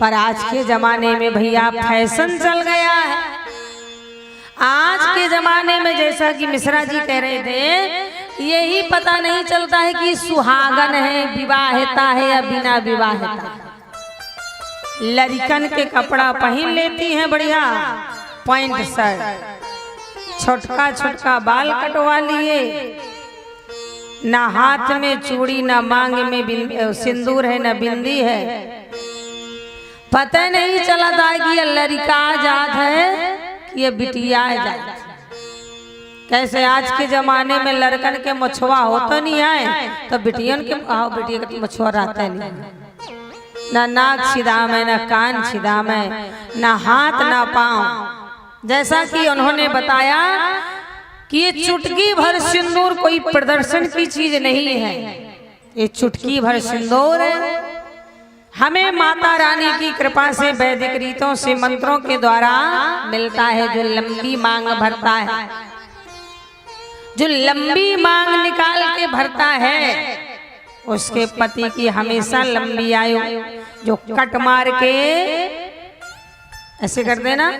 पर आज के जमाने में भैया फैशन चल गया है। आज के जमाने में जैसा कि मिश्रा जी कह रहे थे, यही पता नहीं चलता है कि सुहागन है, विवाहिता है या बिना विवाहिता। लड़कन के कपड़ा पहन लेती हैं बढ़िया, पैंट शर्ट, छोटका छोटका बाल कटवा लिए, ना हाथ में चूड़ी, ना मांग में सिंदूर है, ना बिंदी है। पता नहीं चला था कि ये लड़का जात है कि ये बिटिया जात। कैसे आज के जमाने में लड़कन के मछुआ होता नहीं है, तो बिटियन के बिटिया का मछुआ रहता नहीं, ना नाक छिदाम है, ना कान छिदाम है, ना हाथ ना पांव। जैसा कि उन्होंने बताया कि ये चुटकी भर सिंदूर कोई प्रदर्शन की चीज नहीं है, ये चुटकी भर सिंदूर हमें माता रानी की कृपा से वैदिक रीतों से मंत्रों के द्वारा मिलता है। जो लंबी मांग भरता है, जो लंबी मांग निकाल के भरता है, उसके पति की हमेशा लंबी आयु। जो कट मार के ऐसे करते ना,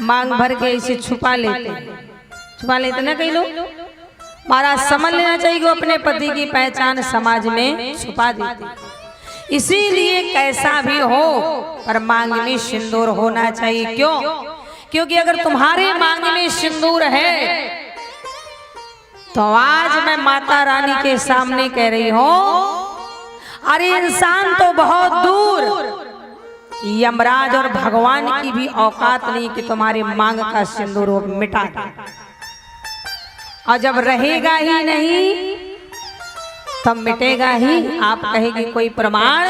मांग भर के इसे छुपा लेते ना कई लोग। महाराज समझ लेना चाहिए कि अपने पति की पहचान समाज में छुपा देते। इसीलिए कैसा भी हो पर मांग में सिंदूर होना चाहिए। क्यों? क्योंकि अगर तुम्हारे मांग में सिंदूर है तो आज मैं माता रानी के सामने कह रही हूं, अरे इंसान तो बहुत दूर, यमराज और भगवान की भी औकात नहीं कि तुम्हारे मांग का सिंदूर वो मिटा दे। और जब रहेगा ही नहीं तब मिटेगा ही। आप कहेगी कोई प्रमाण?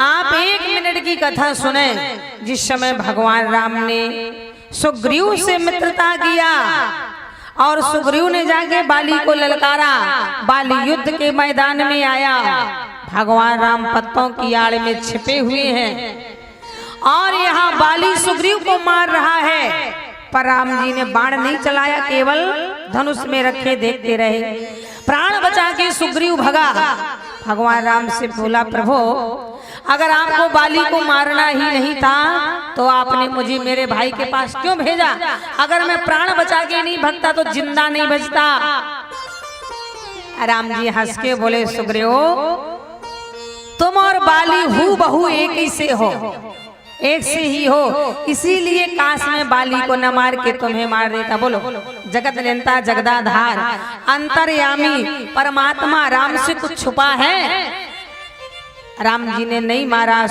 आप 1 मिनट की कथा सुने, जिस समय भगवान राम ने सुग्रीव से मित्रता किया और सुग्रीव ने जाके बाली को ललकारा, बाली युद्ध के मैदान में आया, भगवान राम पत्तों की आड़ में छिपे हुए हैं और यहाँ बाली सुग्रीव को मार रहा है, पर राम जी ने बाण नहीं चलाया, केवल धनुष में रखे देखते रहे। प्राण बचा के सुग्रीव भगा। भगवान राम से बोला, प्रभु अगर आपको बाली को मारना ही नहीं था तो आपने मुझे मेरे भाई के पास क्यों भेजा? अगर मैं प्राण बचा के नहीं भगता तो जिंदा नहीं बचता। राम जी हंस के बोले, सुग्रीव तुम और बाली हूबहू एक ही से हो, एक से ही हो, इसीलिए काश में बाली को न मार के तुम्हें मार देता। बोलो, जगत नियंता जगदाधार अंतर्यामी परमात्मा राम से कुछ छुपा है? राम जी ने नहीं मारा,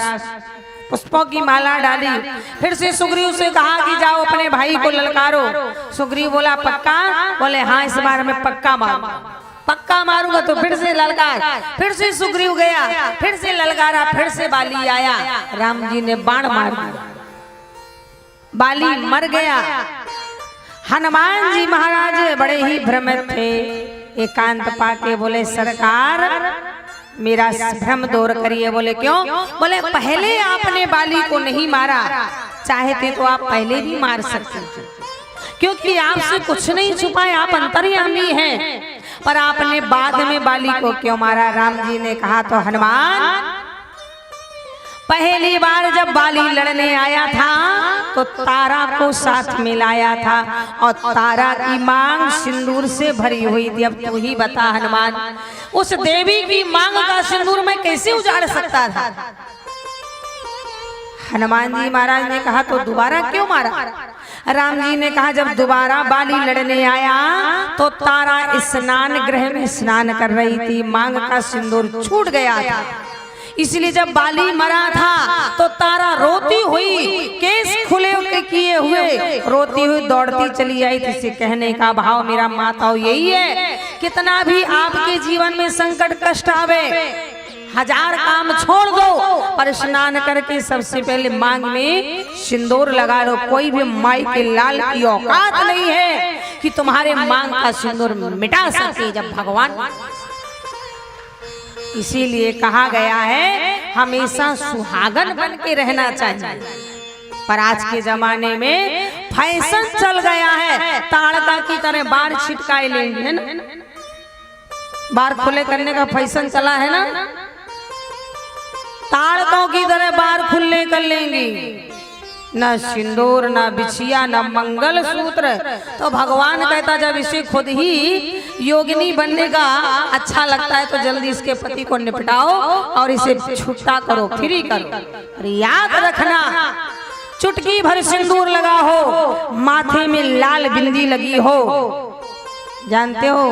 पुष्पों की माला डाली, फिर से सुग्रीव से कहा कि जाओ अपने भाई को ललकारो। सुग्रीव बोला, पक्का? बोले हाँ, इस बार मैं पक्का पक्का मारूंगा। तो फिर से ललकार, फिर से सुग्रीव गया, फिर से ललकारा, फिर से बाली आया, राम जी ने बाण मार दिया, बाली मर गया। हनुमान जी महाराज बड़े ही भ्रमित थे, एकांत पाके बोले, सरकार मेरा भ्रम दूर करिए। बोले क्यों? बोले पहले आपने बाली को नहीं मारा, चाहते तो आप पहले भी मार सकते थे, क्योंकि आपसे कुछ नहीं छुपा है, आप अंतर्यामी हैं, पर आपने बाद में बाली को क्यों मारा? राम जी ने कहा, तो हनुमान पहली बार जब बाली लड़ने आया था तो तारा को साथ मिलाया था और तारा की मांग सिंदूर से भरी हुई थी। अब तू ही बता हनुमान, उस देवी की मांग का सिंदूर मैं कैसे उजाड़ सकता था? हनुमान जी महाराज ने कहा, तो दोबारा क्यों मारा? राम जी ने कहा, जब दोबारा बाली लड़ने आया तो तारा स्नान गृह में स्नान कर रही थी, मांग का सिंदूर छूट गया था, इसलिए जब बाली मरा था तो तारा रोती हुई, केस खुले किए हुए रोती हुई दौड़ती चली आई थी। इसे कहने का भाव मेरा माताओं यही है, कितना भी आपके जीवन में संकट कष्ट आवे, 1000 काम छोड़ दो, पर स्नान करके सबसे पहले मांग में सिंदूर लगा लो। कोई भी माई के लाल की औकात नहीं है कि तुम्हारे मांग का सिंदूर मिटा सके जब भगवान। इसीलिए कहा गया है हमेशा सुहागन बन के रहना चाहिए, पर आज के जमाने में फैशन चल गया है, ताड़का की तरह बार छिटकाए लेंगे ना, बार खुले करने का फैशन चला है ना। ताड़कों की तरह बार खुले कर लेंगी, न सिंदूर न बिछिया न मंगल सूत्र। तो भगवान कहता जब इसे खुद ही योगिनी बनने का अच्छा लगता है तो जल्दी इसके पति को निपटाओ और इसे छुट्टा करो, फ्री करो। और याद रखना चुटकी भर सिंदूर लगा हो, माथे में लाल बिंदी लगी हो। जानते हो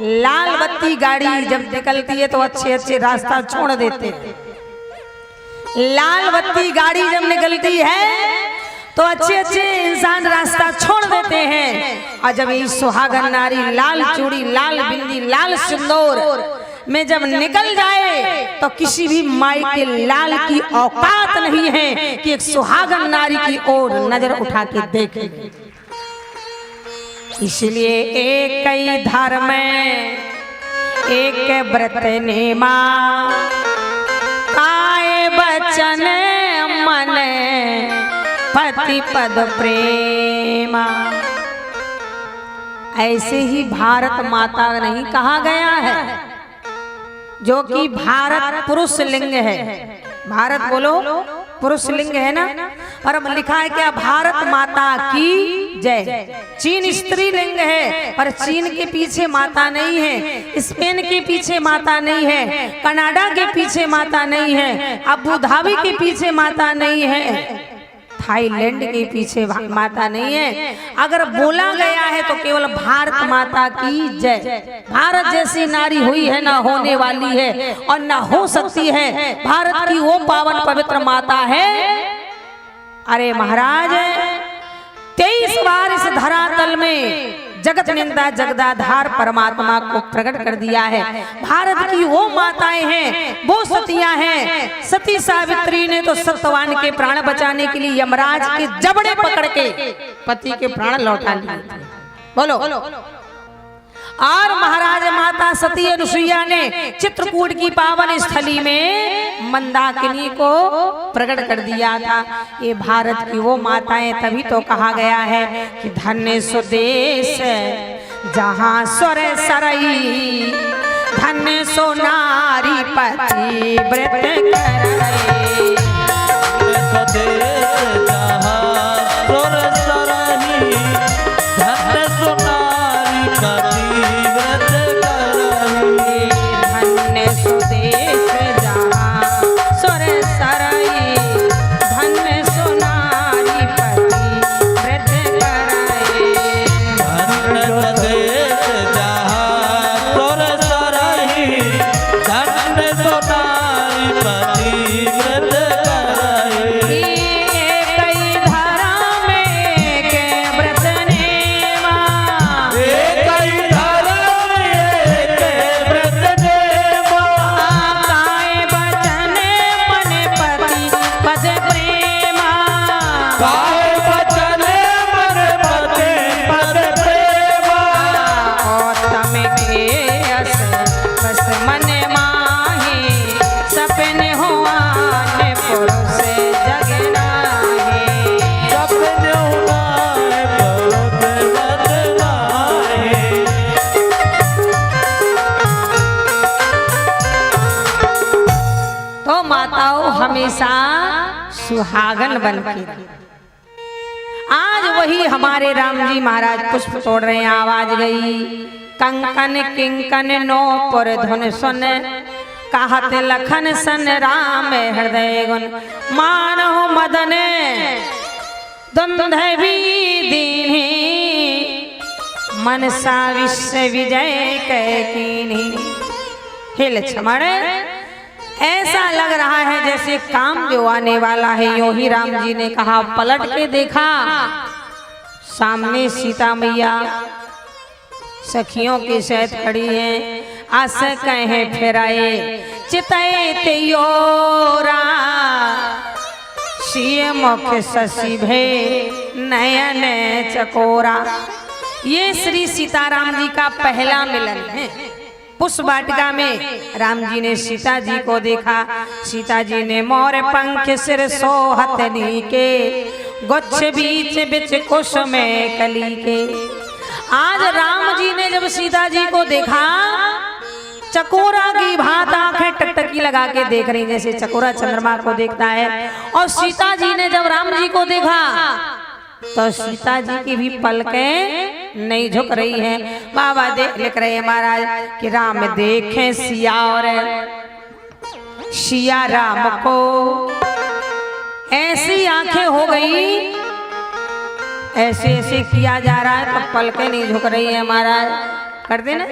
लाल बत्ती गाड़ी जब निकलती है तो अच्छे अच्छे रास्ता छोड़ देते हैं। लाल बत्ती गाड़ी जब निकलती है तो अच्छे अच्छे इंसान रास्ता छोड़ देते हैं। और जब ये सुहागन नारी लाल चूड़ी लाल बिंदी लाल सिंदूर में जब निकल जाए तो किसी भी माई के लाल की औकात नहीं है कि एक सुहागन नारी की ओर नजर उठा के देखे। इसलिए एक कई धर्म एक व्रत नेमा, काय बचन मन पति पद प्रेमा। ऐसे ही भारत माता नहीं कहा गया है, जो कि भारत पुरुष लिंग है। भारत बोलो पुरुष लिंग है ना, और लिखा है क्या भारत माता की जय। चीन स्त्री लिंग है पर चीन के पीछे माता नहीं है, स्पेन के पीछे माता नहीं है, कनाडा के पीछे माता नहीं है, अबू धाबी के पीछे माता नहीं है, थाईलैंड के पीछे माता नहीं है। अगर बोला गया है तो केवल भारत माता की जय। भारत जैसी नारी हुई है ना होने वाली है और ना हो सकती है। भारत की वो पावन पवित्र माता है। अरे महाराज 23 बार इस धरातल में जगत निंदा जगदाधार परमात्मा को प्रकट कर दिया है। भारत की वो माताएं हैं, वो सतियां हैं। सती सावित्री ने तो सत्यवान के प्राण बचाने के लिए यमराज के जबड़े पकड़ के पति के प्राण लौटा लिए थे। बोलो। और महाराज माता सती अनुसुईया ने चित्रकूट की पावन स्थली में मंदाकिनी को प्रकट कर दिया था। ये भारत की वो माताएं, तभी तो कहा गया है कि धन्य स्वदेश जहाँ स्वर सरई, धन्य सो नारी पति व्रत करई। हमेशा सुहागन बन के। आज वही हमारे राम जी महाराज पुष्प तोड़ रहे हैं, आवाज गई कंकन किंकन नो पर धुन सुन, कहत लखन सन राम हृदय गुण, मानहु मदन दुंधवी दीन्ही, मनसा विश्व विजय कैकीनी। हे लक्ष्मण, ऐसा लग रहा है जैसे काम जो आने वाला है। यूं ही राम जी ने कहा, पलट के देखा, सामने सीता मैया सखियों के सहित खड़ी हैं। आस कहे फेराए चितय त्योरा, सिय मुख शशि भे नयन चकोरा। ये श्री सीताराम जी का पहला मिलन है। पुष्प वाटिका में राम जी ने सीता जी को देखा। सीता जी ने मोर पंख सिर सोहतनी के, गुच्छ बीच बिच कुश में कली के। आज राम जी ने जब सीता जी को देखा चकोरा की भांत आंखें टकटकी लगा के देख रही, जैसे चकोरा चंद्रमा को देखता है। और सीता जी ने जब राम जी को देखा तो सीता जी की भी पलकें नहीं झुक रही हैं। बाबा लिख रहे हैं महाराज कि राम देखें सिया और सिया राम को, ऐसी आंखें हो गई, ऐसे ऐसे किया जा रहा है तो पलकें नहीं झुक रही है महाराज, कर देना,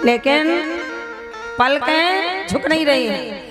लेकिन पलकें झुक नहीं रही है।